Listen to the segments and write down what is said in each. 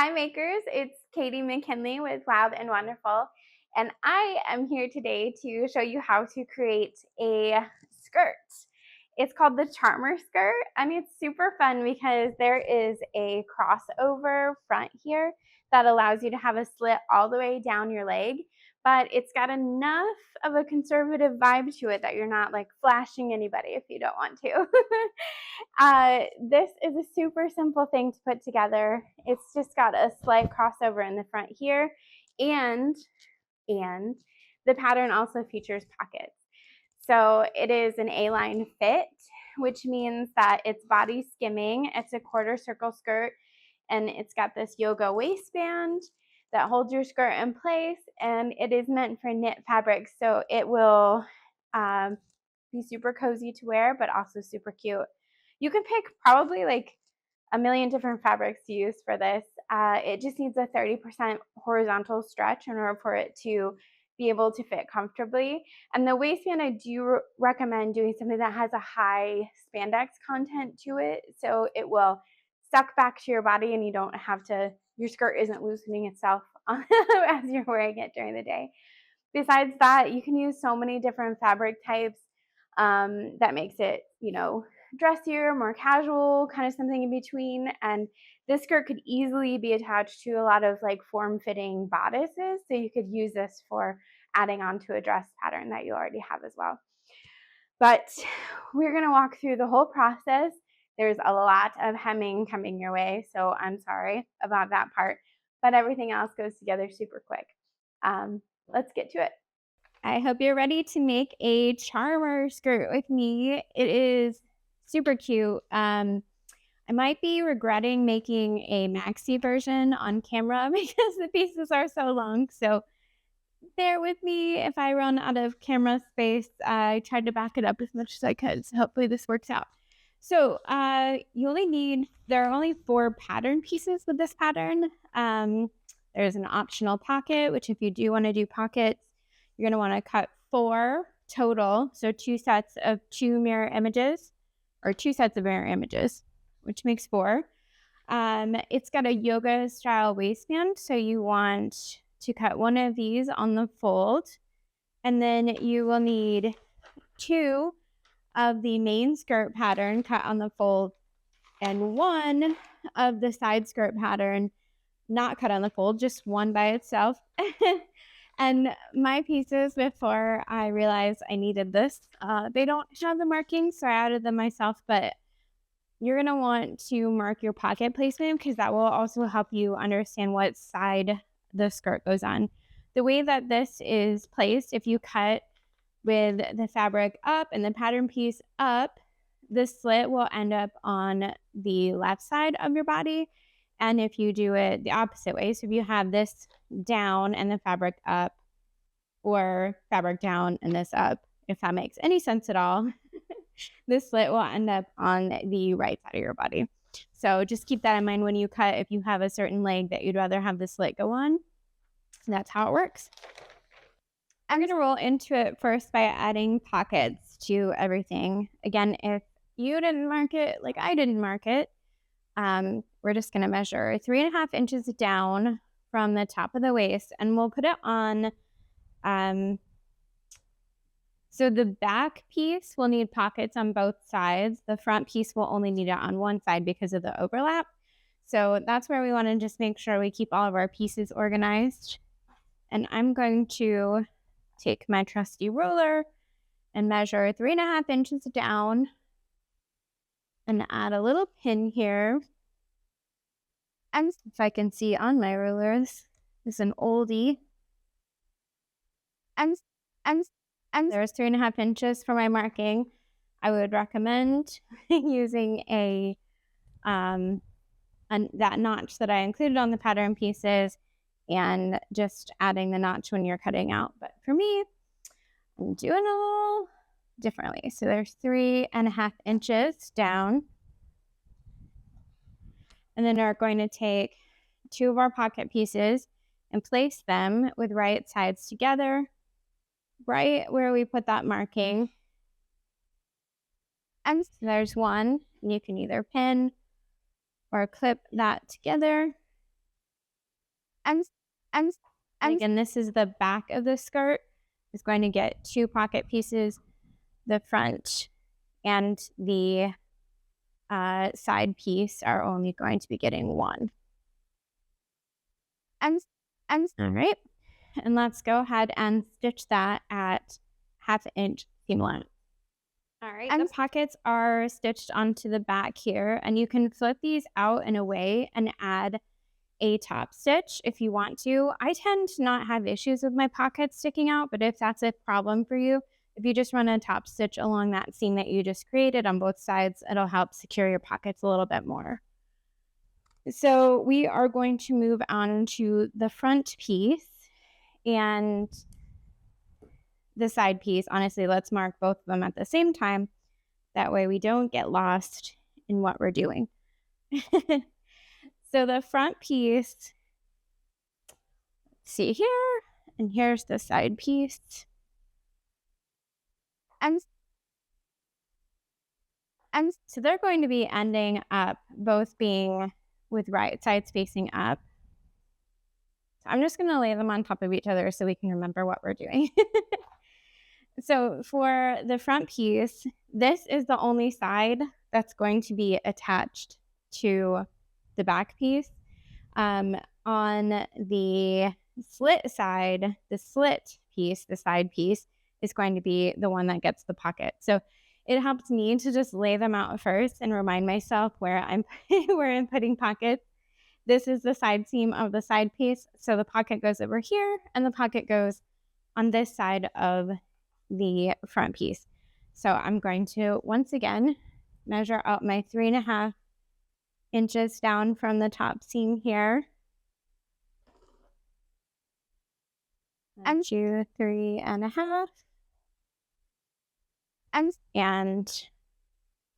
Hi makers, it's Katie McKinley with Wild+Wanderful, and I am here today to show you how to create a skirt. It's called the Charmer skirt, and it's super fun because there is a crossover front here that allows you to have a slit all the way down your leg, but it's got enough of a conservative vibe to it that you're not like flashing anybody if you don't want to. This is a super simple thing to put together. It's just got a slight crossover in the front here, and the pattern also features pockets. So it is an A-line fit, which means that it's body skimming. It's a quarter circle skirt, and it's got this yoga waistband that holds your skirt in place, and it is meant for knit fabric, so it will be super cozy to wear, but also super cute. You can pick probably like a million different fabrics to use for this. It just needs a 30% horizontal stretch in order for it to be able to fit comfortably. And the waistband, I do recommend doing something that has a high spandex content to it, so it will suck back to your body and you don't have to, your skirt isn't loosening itself as you're wearing it during the day. Besides that, you can use so many different fabric types that makes it, dressier, more casual, kind of something in between. And this skirt could easily be attached to a lot of like form-fitting bodices, so you could use this for adding on to a dress pattern that you already have as well. But we're going to walk through the whole process. There's a lot of hemming coming your way, so I'm sorry about that part, but everything else goes together super quick. Let's get to it. I hope you're ready to make a charmer skirt with me. It is super cute. I might be regretting making a maxi version on camera because the pieces are so long. So bear with me if I run out of camera space. I tried to back it up as much as I could. So hopefully this works out. So there are only 4 pattern pieces with this pattern. There's an optional pocket, which if you do want to do pockets, you're going to want to cut 4 total. So 2 sets of 2 mirror images, or 2 sets of mirror images, which makes 4. It's got a yoga style waistband. So you want to cut 1 of these on the fold. And then you will need 2 of the main skirt pattern cut on the fold, and 1 of the side skirt pattern not cut on the fold, just 1 by itself. And my pieces, before I realized I needed this, they don't have the markings, so I added them myself, but you're going to want to mark your pocket placement because that will also help you understand what side the skirt goes on. The way that this is placed, if you cut with the fabric up and the pattern piece up, the slit will end up on the left side of your body. And if you do it the opposite way, so if you have this down and the fabric up, or fabric down and this up, if that makes any sense at all, this slit will end up on the right side of your body. So just keep that in mind when you cut. If you have a certain leg that you'd rather have the slit go on, that's how it works. I'm going to roll into it first by adding pockets to everything. Again, if you didn't mark it like I didn't mark it, we're just going to measure 3.5 inches down from the top of the waist, and we'll put it on. So the back piece will need pockets on both sides. The front piece will only need it on one side because of the overlap. So that's where we want to just make sure we keep all of our pieces organized. And I'm going to take my trusty ruler and measure 3.5 inches down and add a little pin here. And if I can see on my rulers, this is an oldie. And there's 3.5 inches for my marking. I would recommend using that notch that I included on the pattern pieces and just adding the notch when you're cutting out. But for me, I'm doing a little differently. So there's 3.5 inches down. And then we're going to take 2 of our pocket pieces and place them with right sides together, right where we put that marking. And there's 1. You can either pin or clip that together. and and again, this is the back of the skirt. It's going to get 2 pocket pieces. The front and the side piece are only going to be getting 1. And all right, and let's go ahead and stitch that at 1/2 inch seam allowance. All right, the pockets are stitched onto the back here, and you can flip these out and away and add a top stitch if you want to. I tend to not have issues with my pockets sticking out, but if that's a problem for you, if you just run a top stitch along that seam that you just created on both sides, it'll help secure your pockets a little bit more. So we are going to move on to the front piece and the side piece. Honestly, let's mark both of them at the same time. That way we don't get lost in what we're doing. So the front piece, see here, and here's the side piece. And so they're going to be ending up both being with right sides facing up. So I'm just going to lay them on top of each other so we can remember what we're doing. So for the front piece, this is the only side that's going to be attached to the back piece. On the slit side, the slit piece, the side piece, is going to be the one that gets the pocket. So it helps me to just lay them out first and remind myself where I'm putting pockets. This is the side seam of the side piece. So the pocket goes over here and the pocket goes on this side of the front piece. So I'm going to, once again, measure out my 3.5 inches down from the top seam here. And do 3.5. And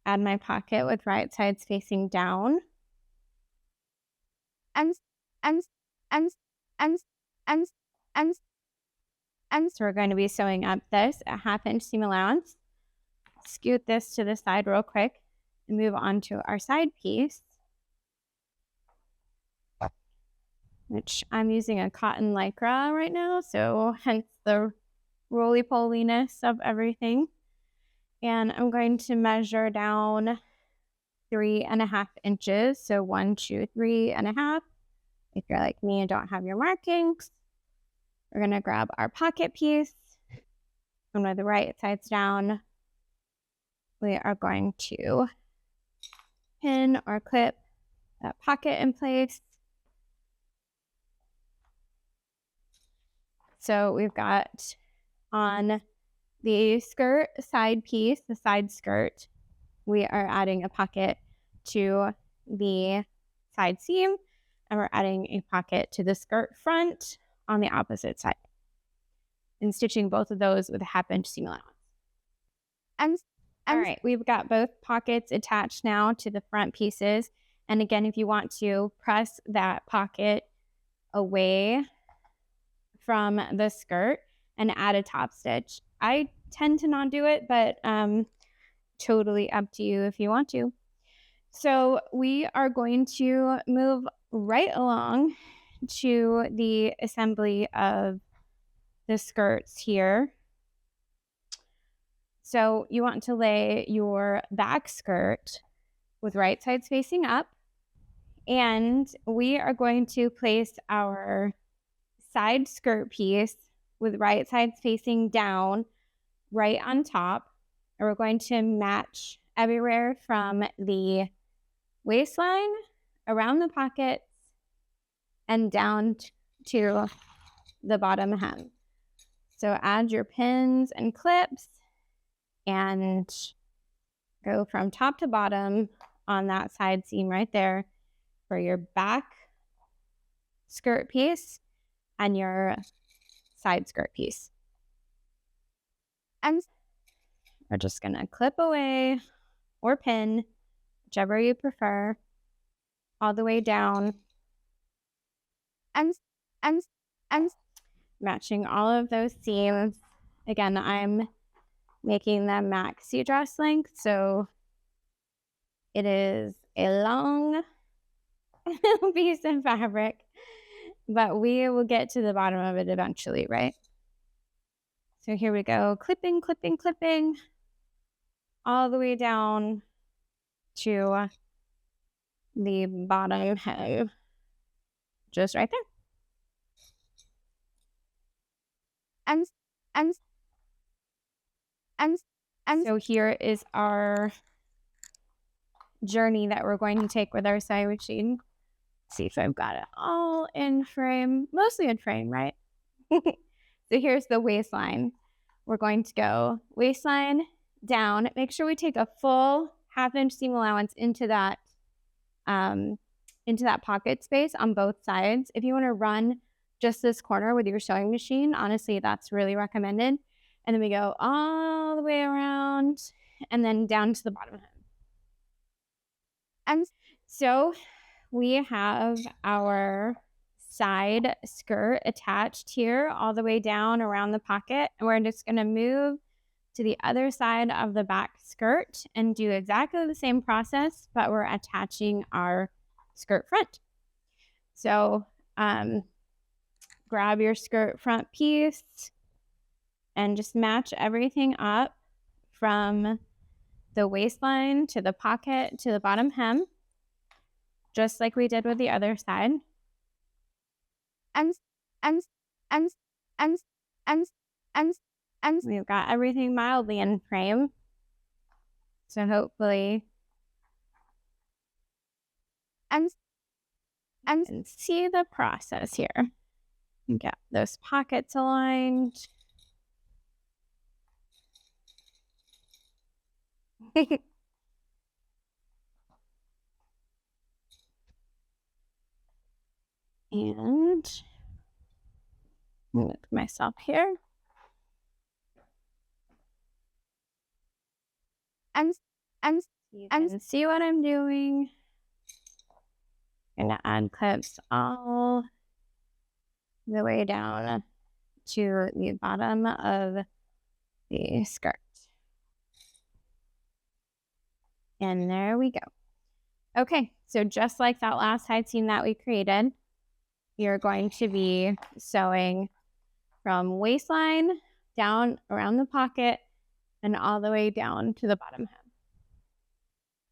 add my pocket with right sides facing down. And so we're going to be sewing up this at 1/2 inch seam allowance. Scoot this to the side real quick and move on to our side piece, which I'm using a cotton lycra right now, so hence the roly-poliness of everything. And I'm going to measure down 3.5 inches. So 1, 2, 3.5. If you're like me and don't have your markings, we're going to grab our pocket piece. And with the right sides down, we are going to pin or clip that pocket in place. So we've got on the skirt side piece, the side skirt, we are adding a pocket to the side seam, and we're adding a pocket to the skirt front on the opposite side, and stitching both of those with a 1/2 inch seam allowance. All right, we've got both pockets attached now to the front pieces. And again, if you want to press that pocket away from the skirt and add a top stitch. I tend to not do it, but totally up to you if you want to. So we are going to move right along to the assembly of the skirts here. So you want to lay your back skirt with right sides facing up, and we are going to place our side skirt piece with right sides facing down right on top, and we're going to match everywhere from the waistline around the pockets and down to the bottom hem. So add your pins and clips and go from top to bottom on that side seam right there for your back skirt piece and your side skirt piece. And we're just going to clip away or pin, whichever you prefer, all the way down and matching all of those seams. Again, I'm making them maxi dress length, so it is a long piece of fabric. but we will get to the bottom of it eventually, right? So here we go, clipping, clipping, clipping, all the way down to the bottom hem, just right there. And so here is our journey that we're going to take with our sewing machine. Let's see if I've got it all in frame, mostly in frame, right? So here's the waistline. We're going to go waistline down. Make sure we take a full 1/2 inch seam allowance into that pocket space on both sides. If you want to run just this corner with your sewing machine, honestly, that's really recommended. And then we go all the way around and then down to the bottom hem. And so we have our side skirt attached here all the way down around the pocket. And we're just going to move to the other side of the back skirt and do exactly the same process, but we're attaching our skirt front. So grab your skirt front piece and just match everything up from the waistline to the pocket to the bottom hem, just like we did with the other side. And we've got everything mildly in frame. So hopefully and see the process here. Get those pockets aligned. And move myself here. And you can see what I'm doing. I'm gonna add clips all the way down to the bottom of the skirt. And there we go. Okay, so just like that last side seam that we created, you're going to be sewing from waistline down around the pocket and all the way down to the bottom hem.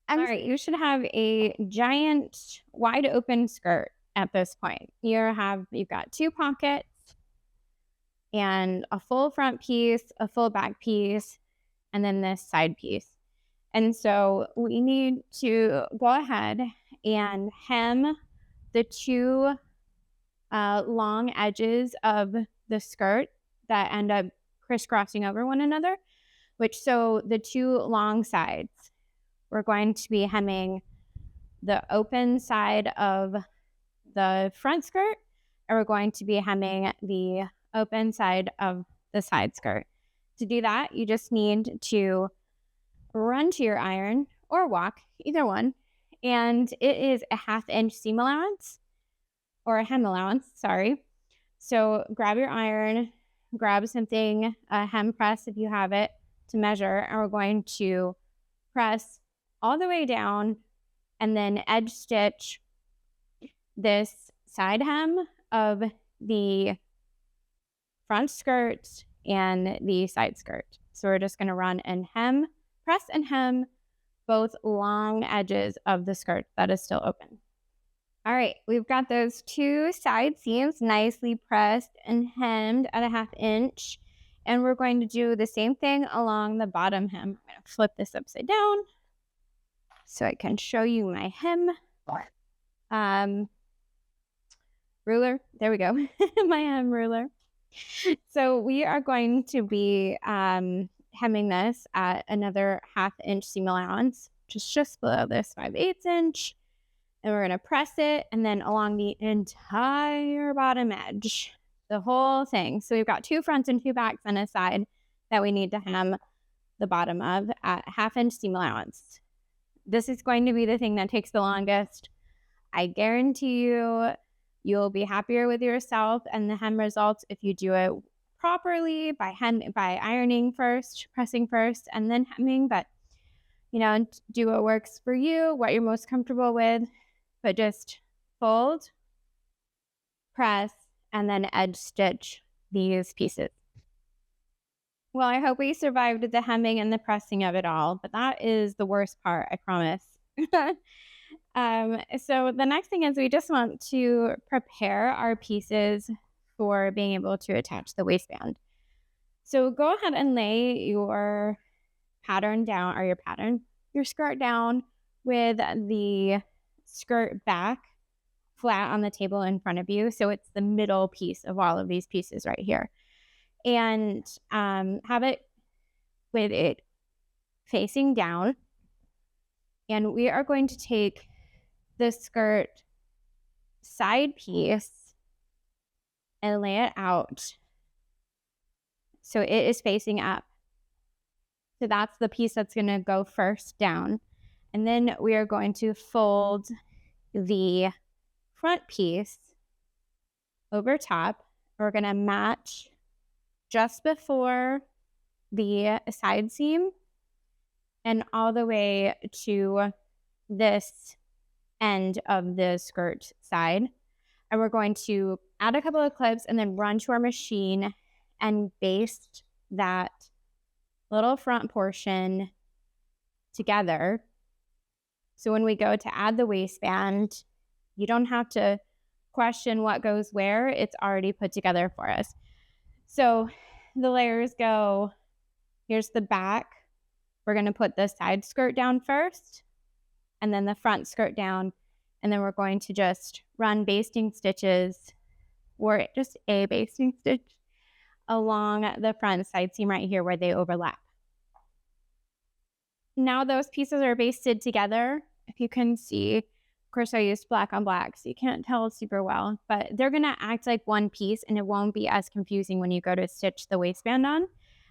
All right, you should have a giant wide open skirt at this point. You've got 2 pockets and a full front piece, a full back piece, and then this side piece. And so we need to go ahead and hem the 2 long edges of the skirt that end up crisscrossing over one another, so the 2 long sides. We're going to be hemming the open side of the front skirt, and we're going to be hemming the open side of the side skirt. To do that, you just need to run to your iron or walk, either one, and it is a 1/2 inch seam allowance or a hem allowance, sorry. So grab your iron, grab something, a hem press if you have it, to measure, and we're going to press all the way down and then edge stitch this side hem of the front skirt and the side skirt. So we're just going to run and hem, press and hem both long edges of the skirt that is still open. All right, we've got those 2 side seams nicely pressed and hemmed at a 1/2 inch. And we're going to do the same thing along the bottom hem. I'm going to flip this upside down so I can show you my hem. Ruler, there we go, my hem ruler. So we are going to be hemming this at another 1/2 inch seam allowance, just below this 5/8 inch. And we're going to press it and then along the entire bottom edge, the whole thing. So we've got 2 fronts and 2 backs and a side that we need to hem the bottom of at 1/2 inch seam allowance. This is going to be the thing that takes the longest. I guarantee you'll be happier with yourself and the hem results if you do it properly by ironing first, pressing first, and then hemming. But do what works for you, what you're most comfortable with. But just fold press, and then edge stitch these pieces. Well, I hope we survived the hemming and the pressing of it all, but that is the worst part, I promise. So the next thing is we just want to prepare our pieces for being able to attach the waistband. So go ahead and lay your pattern down, or your skirt down with the skirt back flat on the table in front of you. So it's the middle piece of all of these pieces right here. And have it with it facing down. And we are going to take the skirt side piece and lay it out so it is facing up. So that's the piece that's going to go first down. And then we are going to fold the front piece over top. We're going to match just before the side seam and all the way to this end of the skirt side. And we're going to add a couple of clips and then run to our machine and baste that little front portion together. So when we go to add the waistband, you don't have to question what goes where. It's already put together for us. So the layers go, here's the back. We're going to put the side skirt down first, and then the front skirt down. And then we're going to just run basting stitches, or just a basting stitch, along the front side seam right here where they overlap. Now those pieces are basted together. If you can see, of course I used black on black, so you can't tell super well, but they're going to act like one piece and it won't be as confusing when you go to stitch the waistband on.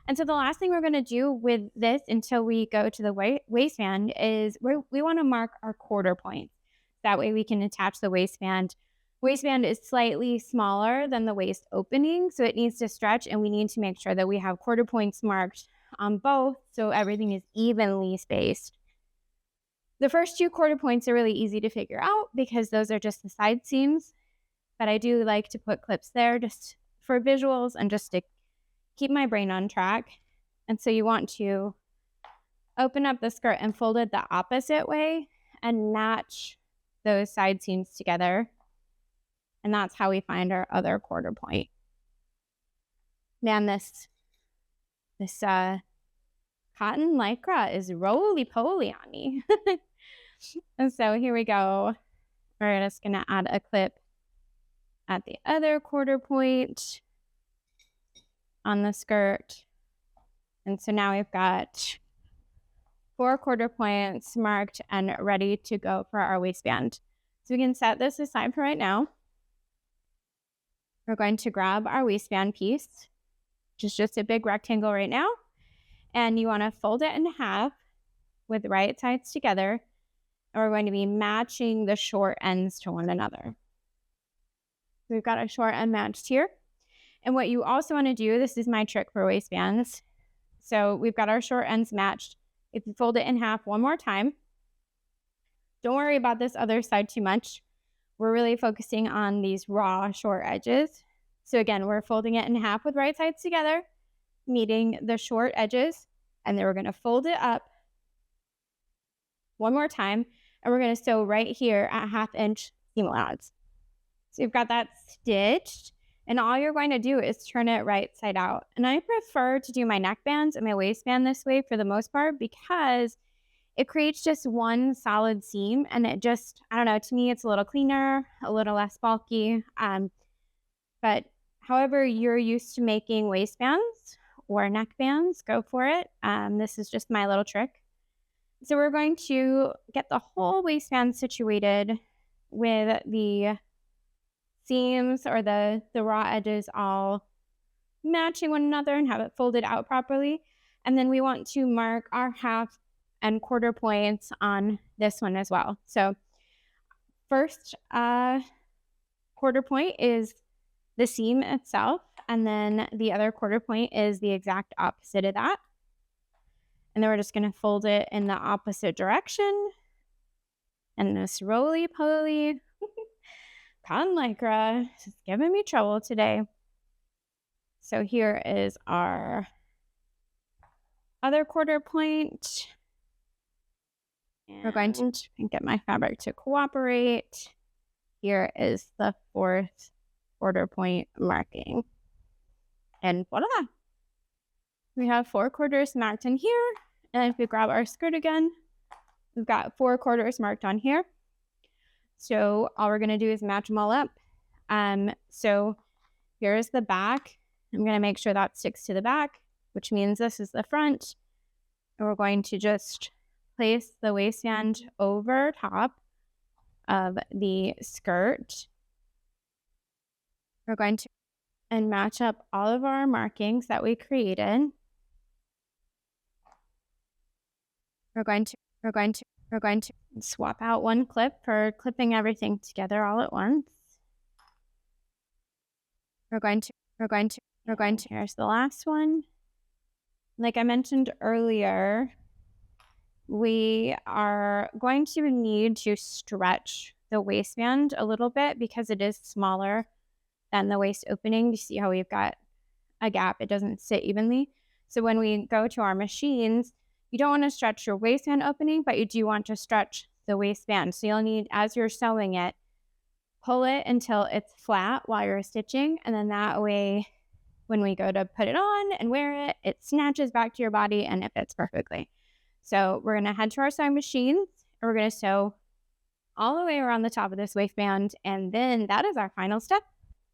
And so the last thing we're going to do with this until we go to the waistband is we want to mark our quarter points. That way we can attach the waistband. Waistband is slightly smaller than the waist opening, so it needs to stretch, and we need to make sure that we have quarter points marked on both so everything is evenly spaced. The first 2 quarter points are really easy to figure out because those are just the side seams, but I do like to put clips there just for visuals and just to keep my brain on track. And so you want to open up the skirt and fold it the opposite way and match those side seams together. And that's how we find our other quarter point. Man, this cotton lycra is roly-poly on me. And so here we go. We're just going to add a clip at the other quarter point on the skirt. And so now we've got 4 quarter points marked and ready to go for our waistband. So we can set this aside for right now. We're going to grab our waistband piece, which is just a big rectangle right now. And you want to fold it in half with right sides together. And we're going to be matching the short ends to one another. We've got a short end matched here. And what you also want to do, this is my trick for waistbands. So we've got our short ends matched. If you fold it in half one more time, don't worry about this other side too much. We're really focusing on these raw short edges. So again, we're folding it in half with right sides together, meeting the short edges, and then we're going to fold it up one more time, and we're going to sew right here at 1/2 inch seam allowance. So you've got that stitched, and all you're going to do is turn it right side out. And I prefer to do my neckbands and my waistband this way for the most part because it creates just one solid seam, and it just, I don't know, to me it's a little cleaner, a little less bulky. But however you're used to making waistbands or neckbands, go for it. This is just my little trick. So we're going to get the whole waistband situated with the seams or the raw edges all matching one another and have it folded out properly. And then we want to mark our 1/2 and quarter points on this one as well. So first quarter point is the seam itself, and then the other quarter point is the exact opposite of that. And then we're just going to fold it in the opposite direction. And this roly-poly Cotton Lycra is giving me trouble today. So here is our other quarter point. And we're going to get my fabric to cooperate. Here is the 4th quarter point marking. And voila! We have 4 quarters marked in here. And if we grab our skirt again, we've got 4 quarters marked on here. So all we're going to do is match them all up. So here's the back. I'm going to make sure that sticks to the back, which means this is the front. And we're going to just place the waistband over top of the skirt. We're going to and match up all of our markings that we created. We're going to swap out one clip for clipping everything together all at once. Here's the last one. Like I mentioned earlier, we are going to need to stretch the waistband a little bit because it is smaller than the waist opening. You see how we've got a gap, it doesn't sit evenly. So when we go to our machines, you don't want to stretch your waistband opening, but you do want to stretch the waistband. So you'll need, as you're sewing it, pull it until it's flat while you're stitching. And then that way, when we go to put it on and wear it, it snatches back to your body and it fits perfectly. So we're going to head to our sewing machines and we're going to sew all the way around the top of this waistband. And then that is our final step.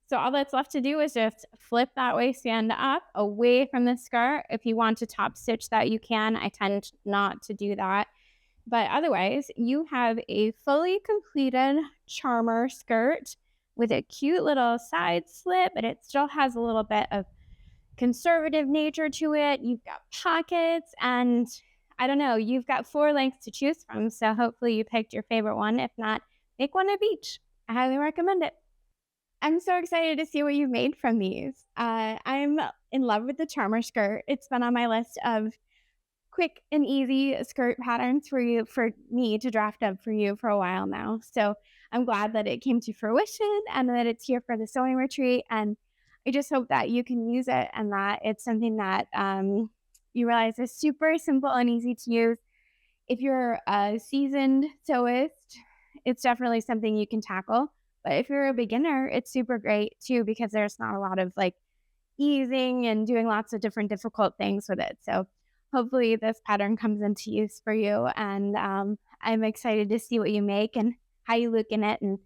So all that's left to do is just flip that waistband up away from the skirt. If you want to top stitch that, you can. I tend not to do that. But otherwise, you have a fully completed charmer skirt with a cute little side slit, but it still has a little bit of conservative nature to it. You've got pockets and I don't know, you've got 4 lengths to choose from. So hopefully you picked your favorite one. If not, make one of each. I highly recommend it. I'm so excited to see what you've made from these. I'm in love with the charmer skirt. It's been on my list of quick and easy skirt patterns for me to draft up for you for a while now. So I'm glad that it came to fruition and that it's here for the sewing retreat. And I just hope that you can use it and that it's something that you realize is super simple and easy to use. If you're a seasoned sewist, it's definitely something you can tackle. But if you're a beginner, it's super great too, because there's not a lot of like easing and doing lots of different difficult things with it. So hopefully this pattern comes into use for you. And I'm excited to see what you make and how you look in it and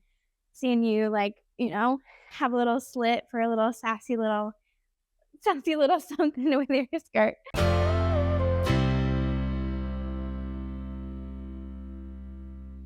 seeing you have a little slit for a little sassy little something with your skirt.